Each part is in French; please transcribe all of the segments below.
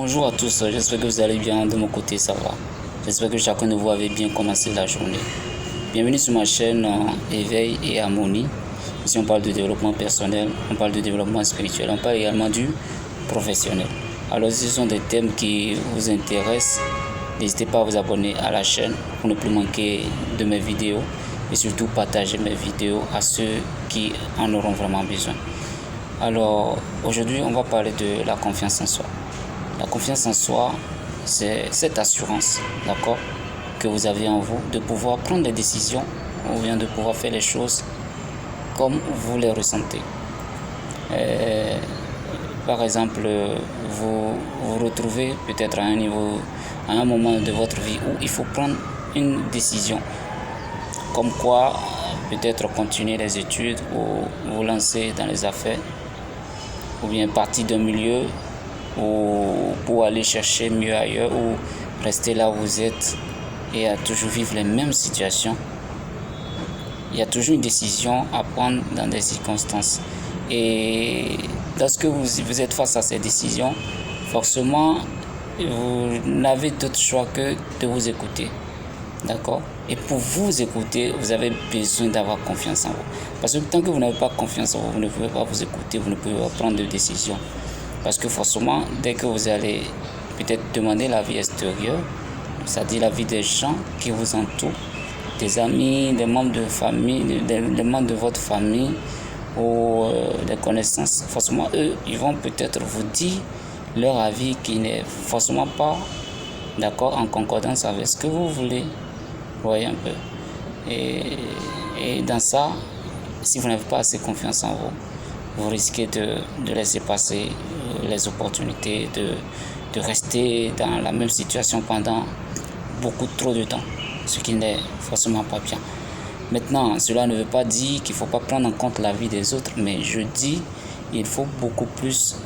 Bonjour à tous, j'espère que vous allez bien, de mon côté ça va. J'espère que chacun de vous avait bien commencé la journée. Bienvenue sur ma chaîne Éveil et Harmonie. Ici on parle de développement personnel, on parle de développement spirituel, on parle également du professionnel. Alors si ce sont des thèmes qui vous intéressent, n'hésitez pas à vous abonner à la chaîne pour ne plus manquer de mes vidéos et surtout partager mes vidéos à ceux qui en auront vraiment besoin. Alors aujourd'hui on va parler de la confiance en soi. La confiance en soi, c'est cette assurance, d'accord, que vous avez en vous de pouvoir prendre des décisions ou bien de pouvoir faire les choses comme vous les ressentez. Par exemple, vous vous retrouvez peut-être à un moment de votre vie où il faut prendre une décision, comme quoi peut-être continuer les études ou vous lancer dans les affaires, ou bien partir d'un milieu ou pour aller chercher mieux ailleurs ou rester là où vous êtes et à toujours vivre les mêmes situations. Il y a toujours une décision à prendre dans des circonstances. Et lorsque vous êtes face à ces décisions, forcément, vous n'avez d'autre choix que de vous écouter. D'accord? Et pour vous écouter, vous avez besoin d'avoir confiance en vous. Parce que tant que vous n'avez pas confiance en vous, vous ne pouvez pas vous écouter, vous ne pouvez pas prendre de décision. Parce que forcément, dès que vous allez peut-être demander l'avis extérieur, c'est-à-dire l'avis des gens qui vous entourent, des amis, des membres de famille, des membres de votre famille ou des connaissances, forcément, eux, ils vont peut-être vous dire leur avis qui n'est forcément pas d'accord, en concordance avec ce que vous voulez. Vous voyez un peu. Et dans ça, si vous n'avez pas assez confiance en vous, vous risquez de laisser passer les opportunités, de rester dans la même situation pendant beaucoup trop de temps, ce qui n'est forcément pas bien. Maintenant, cela ne veut pas dire qu'il ne faut pas prendre en compte la vie des autres, mais je dis il faut beaucoup plus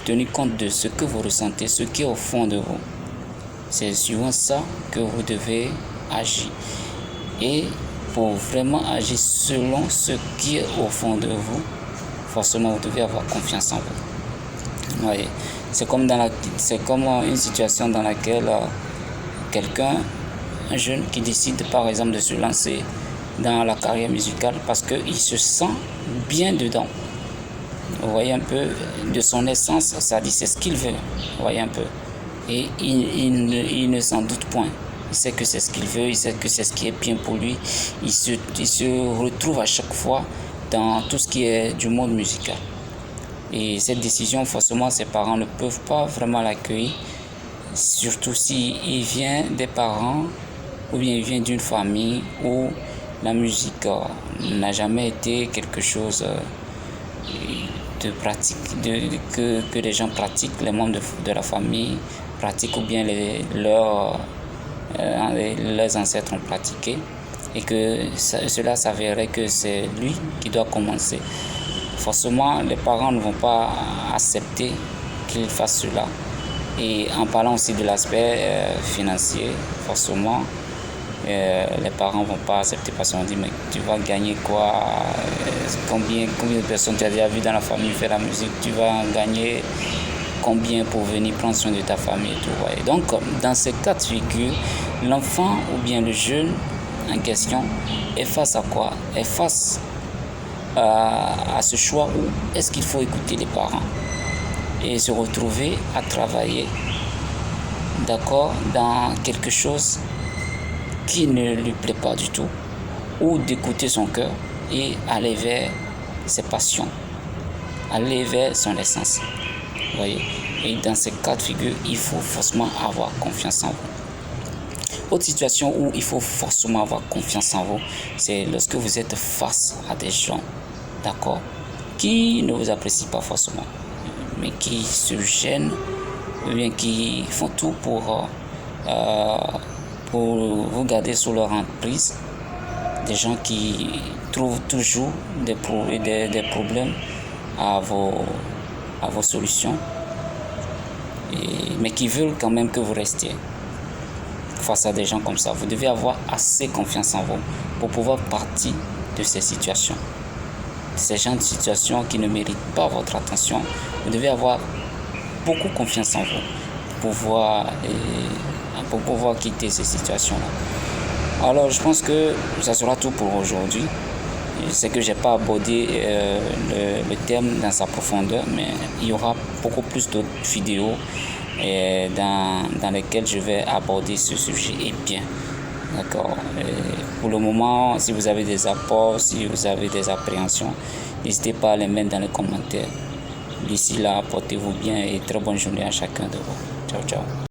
tenir compte de ce que vous ressentez, ce qui est au fond de vous. C'est suivant ça que vous devez agir. Et pour vraiment agir selon ce qui est au fond de vous, forcément vous devez avoir confiance en vous. Oui. C'est comme une situation dans laquelle un jeune qui décide par exemple de se lancer dans la carrière musicale parce qu'il se sent bien dedans. Vous voyez un peu, de son essence, ça dit c'est ce qu'il veut. Vous voyez un peu. Et il ne s'en doute point. Il sait que c'est ce qu'il veut, il sait que c'est ce qui est bien pour lui. Il se retrouve à chaque fois dans tout ce qui est du monde musical. Et cette décision, forcément, ses parents ne peuvent pas vraiment l'accueillir, surtout s'il vient des parents ou bien il vient d'une famille où la musique n'a jamais été quelque chose de pratique, que les gens pratiquent, les membres de la famille pratiquent ou bien leurs ancêtres ont pratiqué, et que cela s'avérait que c'est lui qui doit commencer. Forcément, les parents ne vont pas accepter qu'il fasse cela. Et en parlant aussi de l'aspect financier, forcément, les parents ne vont pas accepter parce qu'on dit mais tu vas gagner quoi, combien de personnes tu as déjà vu dans la famille faire la musique, tu vas gagner combien pour venir prendre soin de ta famille et tout. Ouais. Donc dans ces cas de figure, l'enfant ou bien le jeune en question est face à quoi? Est face à ce choix où est-ce qu'il faut écouter les parents et se retrouver à travailler, d'accord, dans quelque chose qui ne lui plaît pas du tout, ou d'écouter son cœur et aller vers ses passions, aller vers son essence. Vous voyez? Et dans ces cas de figure, il faut forcément avoir confiance en vous. Autre situation où il faut forcément avoir confiance en vous, c'est lorsque vous êtes face à des gens, d'accord, qui ne vous apprécient pas forcément, mais qui se gênent, ou bien qui font tout pour vous garder sous leur emprise. Des gens qui trouvent toujours des problèmes à vos solutions, mais qui veulent quand même que vous restiez. Face à des gens comme ça, vous devez avoir assez confiance en vous pour pouvoir partir de ces situations. Ces gens de situations qui ne méritent pas votre attention, vous devez avoir beaucoup confiance en vous pour pouvoir quitter ces situations-là. Alors, je pense que ça sera tout pour aujourd'hui. Je sais que je n'ai pas abordé le thème dans sa profondeur, mais il y aura beaucoup plus d'autres vidéos dans lesquelles je vais aborder ce sujet et bien. D'accord. Pour le moment, si vous avez des apports, si vous avez des appréhensions, n'hésitez pas à les mettre dans les commentaires. D'ici là, portez-vous bien et très bonne journée à chacun de vous. Ciao, ciao.